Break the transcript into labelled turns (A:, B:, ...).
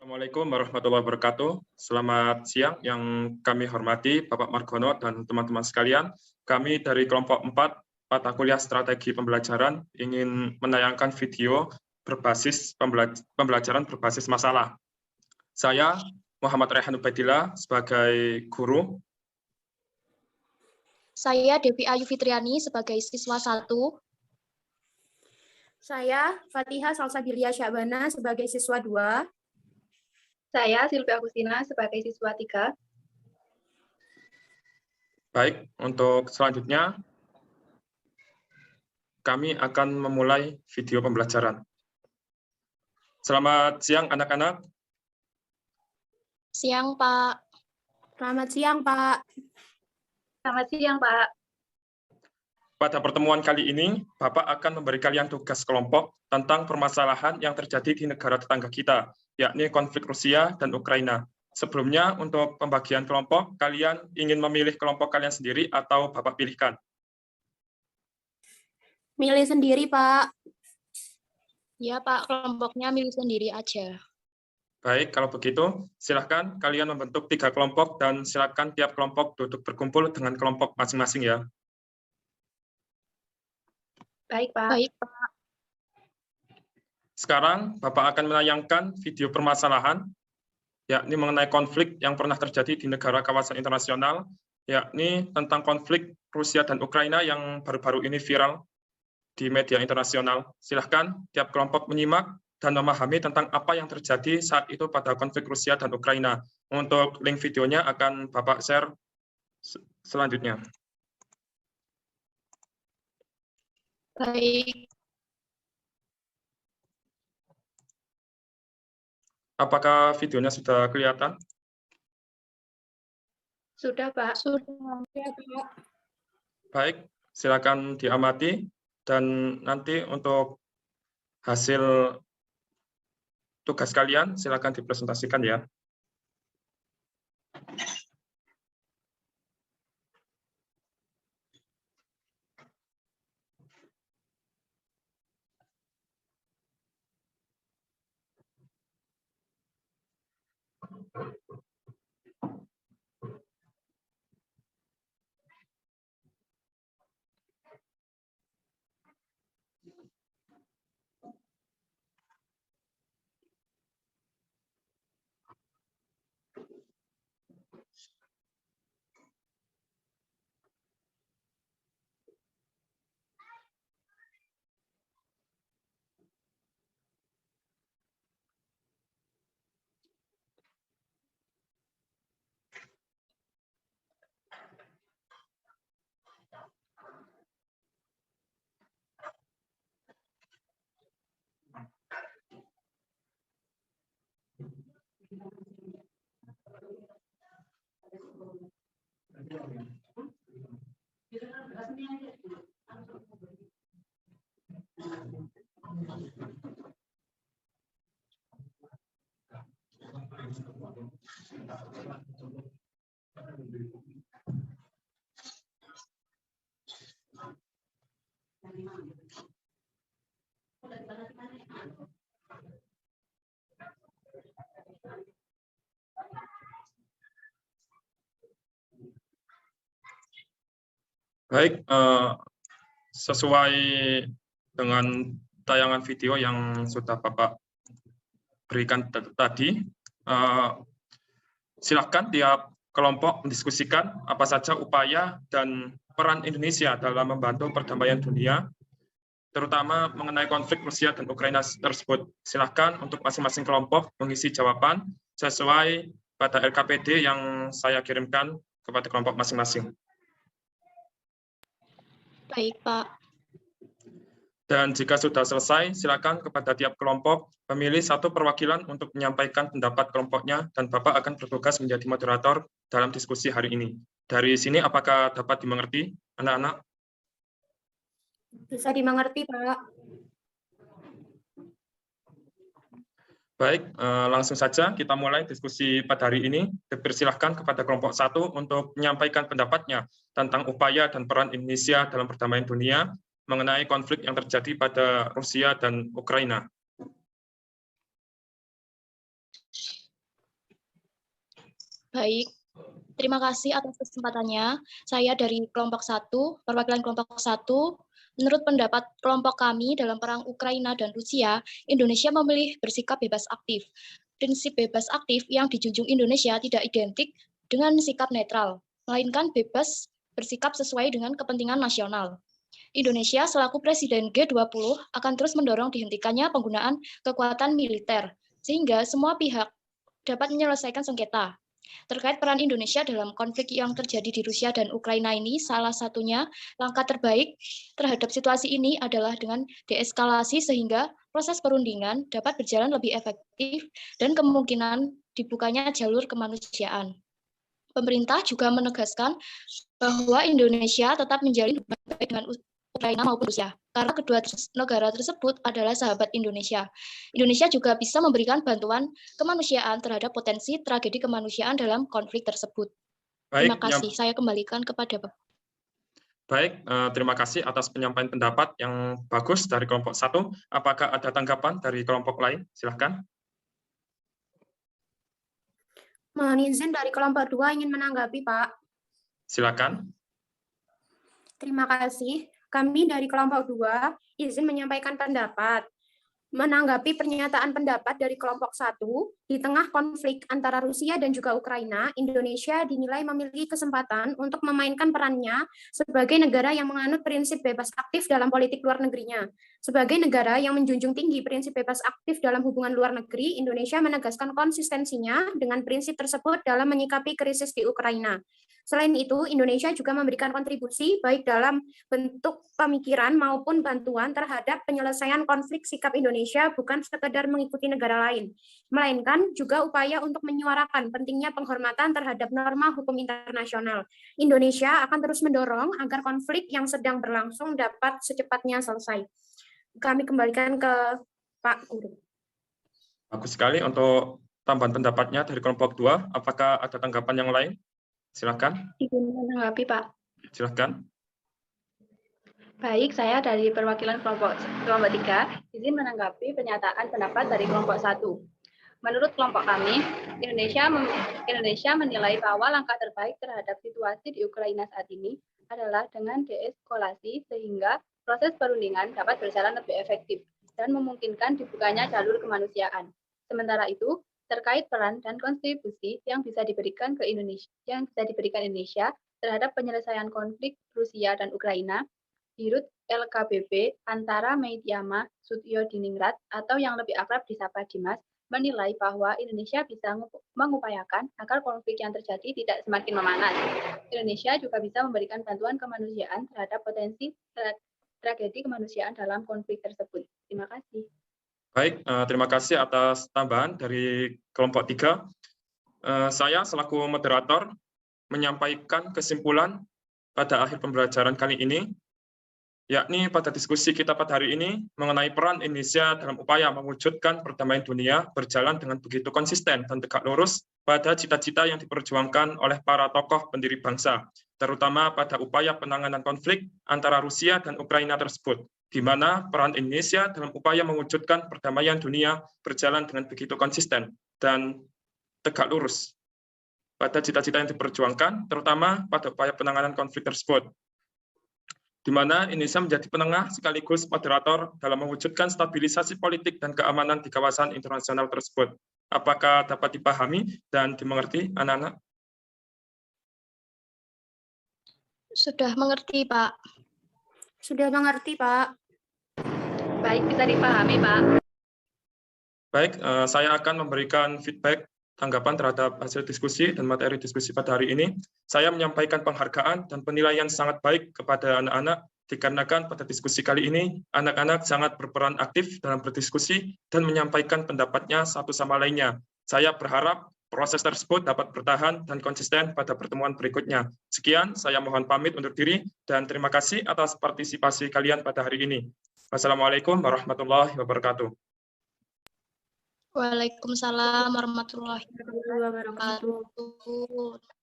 A: Assalamualaikum warahmatullahi wabarakatuh. Selamat siang yang kami hormati Bapak Margono dan teman-teman sekalian. Kami dari kelompok 4 mata kuliah strategi pembelajaran ingin menayangkan video berbasis pembelajaran berbasis masalah. Saya Muhammad Rehan Ubaidillah sebagai guru.
B: Saya Devi Ayu Fitriani sebagai siswa 1.
C: Saya Fatihah Salsabilia Syabana sebagai siswa 2.
D: Saya Silvia Agustina sebagai siswa 3.
A: Baik, untuk selanjutnya kami akan memulai video pembelajaran. Selamat siang anak-anak.
B: Siang, Pak.
C: Selamat siang, Pak.
D: Selamat siang, Pak.
A: Pada pertemuan kali ini, Bapak akan memberi kalian tugas kelompok tentang permasalahan yang terjadi di negara tetangga kita, yakni konflik Rusia dan Ukraina. Sebelumnya, untuk pembagian kelompok, kalian ingin memilih kelompok kalian sendiri atau Bapak pilihkan?
C: Milih sendiri, Pak.
B: Ya, Pak, kelompoknya milih sendiri aja.
A: Baik, kalau begitu, silakan kalian membentuk 3 kelompok dan silakan tiap kelompok duduk berkumpul dengan kelompok masing-masing ya.
D: Baik, Pak.
B: Baik, Pak.
A: Sekarang, Bapak akan menayangkan video permasalahan, yakni mengenai konflik yang pernah terjadi di negara kawasan internasional, yakni tentang konflik Rusia dan Ukraina yang baru-baru ini viral di media internasional. Silahkan tiap kelompok menyimak dan memahami tentang apa yang terjadi saat itu pada konflik Rusia dan Ukraina. Untuk link videonya akan Bapak share selanjutnya.
B: Baik.
A: Apakah videonya sudah kelihatan?
D: Sudah, Pak.
B: Sudah.
A: Baik, silakan diamati dan nanti untuk hasil tugas kalian silakan dipresentasikan ya. Baik, sesuai dengan tayangan video yang sudah Bapak berikan tadi, silakan tiap kelompok mendiskusikan apa saja upaya dan peran Indonesia dalam membantu perdamaian dunia, terutama mengenai konflik Rusia dan Ukraina tersebut. Silakan untuk masing-masing kelompok mengisi jawaban sesuai pada LKPD yang saya kirimkan kepada kelompok masing-masing.
B: Baik, Pak.
A: Dan jika sudah selesai, silakan kepada tiap kelompok memilih satu perwakilan untuk menyampaikan pendapat kelompoknya, dan Bapak akan bertugas menjadi moderator dalam diskusi hari ini. Dari sini, apakah dapat dimengerti, anak-anak?
C: Bisa dimengerti, Pak.
A: Baik, langsung saja kita mulai diskusi pada hari ini. Dipersilahkan kepada kelompok 1 untuk menyampaikan pendapatnya tentang upaya dan peran Indonesia dalam perdamaian dunia mengenai konflik yang terjadi pada Rusia dan Ukraina.
B: Baik, terima kasih atas kesempatannya. Saya dari kelompok 1, perwakilan kelompok 1. Menurut pendapat kelompok kami dalam perang Ukraina dan Rusia, Indonesia memilih bersikap bebas aktif. Prinsip bebas aktif yang dijunjung Indonesia tidak identik dengan sikap netral, melainkan bebas bersikap sesuai dengan kepentingan nasional. Indonesia selaku Presiden G20 akan terus mendorong dihentikannya penggunaan kekuatan militer, sehingga semua pihak dapat menyelesaikan sengketa. Terkait peran Indonesia dalam konflik yang terjadi di Rusia dan Ukraina ini, salah satunya langkah terbaik terhadap situasi ini adalah dengan deeskalasi sehingga proses perundingan dapat berjalan lebih efektif dan kemungkinan dibukanya jalur kemanusiaan. Pemerintah juga menegaskan bahwa Indonesia tetap menjalin hubungan baik dengan Ukraina maupun Rusia, karena kedua negara tersebut adalah sahabat Indonesia. Indonesia juga bisa memberikan bantuan kemanusiaan terhadap potensi tragedi kemanusiaan dalam konflik tersebut. Terima kasih. Saya kembalikan kepada Bapak.
A: Baik, terima kasih atas penyampaian pendapat yang bagus dari kelompok 1. Apakah ada tanggapan dari kelompok lain? Silahkan.
C: Mohon izin dari kelompok 2 ingin menanggapi, Pak.
A: Silakan.
C: Terima kasih. Kami dari kelompok 2 izin menyampaikan pendapat. Menanggapi pernyataan pendapat dari kelompok 1, di tengah konflik antara Rusia dan juga Ukraina, Indonesia dinilai memiliki kesempatan untuk memainkan perannya sebagai negara yang menganut prinsip bebas aktif dalam politik luar negerinya. Sebagai negara yang menjunjung tinggi prinsip bebas aktif dalam hubungan luar negeri, Indonesia menegaskan konsistensinya dengan prinsip tersebut dalam menyikapi krisis di Ukraina. Selain itu, Indonesia juga memberikan kontribusi baik dalam bentuk pemikiran maupun bantuan terhadap penyelesaian konflik. Sikap Indonesia bukan sekedar mengikuti negara lain, melainkan juga upaya untuk menyuarakan pentingnya penghormatan terhadap norma hukum internasional. Indonesia akan terus mendorong agar konflik yang sedang berlangsung dapat secepatnya selesai. Kami kembalikan ke Pak Guru.
A: Bagus sekali untuk tambahan pendapatnya dari kelompok 2. Apakah ada tanggapan yang lain? Silakan.
D: Izin menanggapi, Pak.
A: Silakan.
D: Baik, saya dari perwakilan kelompok 3, izin menanggapi pernyataan pendapat dari kelompok 1. Menurut kelompok kami, Indonesia menilai bahwa langkah terbaik terhadap situasi di Ukraina saat ini adalah dengan deeskalasi sehingga proses perundingan dapat berjalan lebih efektif dan memungkinkan dibukanya jalur kemanusiaan. Sementara itu, terkait peran dan kontribusi yang bisa diberikan Indonesia terhadap penyelesaian konflik Rusia dan Ukraina, Dirut LKBP antara Meitiyama Sutyodiningrat atau yang lebih akrab disapa Dimas menilai bahwa Indonesia bisa mengupayakan agar konflik yang terjadi tidak semakin memanas. Indonesia juga bisa memberikan bantuan kemanusiaan terhadap potensi tragedi kemanusiaan dalam konflik tersebut. Terima kasih.
A: Baik, terima kasih atas tambahan dari kelompok 3. Saya selaku moderator menyampaikan kesimpulan pada akhir pembelajaran kali ini, yakni pada diskusi kita pada hari ini mengenai peran Indonesia dalam upaya mewujudkan perdamaian dunia berjalan dengan begitu konsisten dan tegak lurus pada cita-cita yang diperjuangkan oleh para tokoh pendiri bangsa, terutama pada upaya penanganan konflik antara Rusia dan Ukraina tersebut, di mana peran Indonesia dalam upaya mewujudkan perdamaian dunia berjalan dengan begitu konsisten dan tegak lurus pada cita-cita yang diperjuangkan, terutama pada upaya penanganan konflik tersebut, di mana Indonesia menjadi penengah sekaligus moderator dalam mewujudkan stabilisasi politik dan keamanan di kawasan internasional tersebut. Apakah dapat dipahami dan dimengerti, anak-anak?
B: Sudah mengerti, Pak.
C: Sudah mengerti, Pak.
D: Baik, bisa dipahami, Pak.
A: Baik, saya akan memberikan feedback tanggapan terhadap hasil diskusi dan materi diskusi pada hari ini. Saya menyampaikan penghargaan dan penilaian sangat baik kepada anak-anak, dikarenakan pada diskusi kali ini, anak-anak sangat berperan aktif dalam berdiskusi dan menyampaikan pendapatnya satu sama lainnya. Saya berharap proses tersebut dapat bertahan dan konsisten pada pertemuan berikutnya. Sekian, saya mohon pamit undur diri, dan terima kasih atas partisipasi kalian pada hari ini. Wassalamualaikum warahmatullahi wabarakatuh.
B: Waalaikumsalam warahmatullahi
C: Wabarakatuh.
B: wabarakatuh.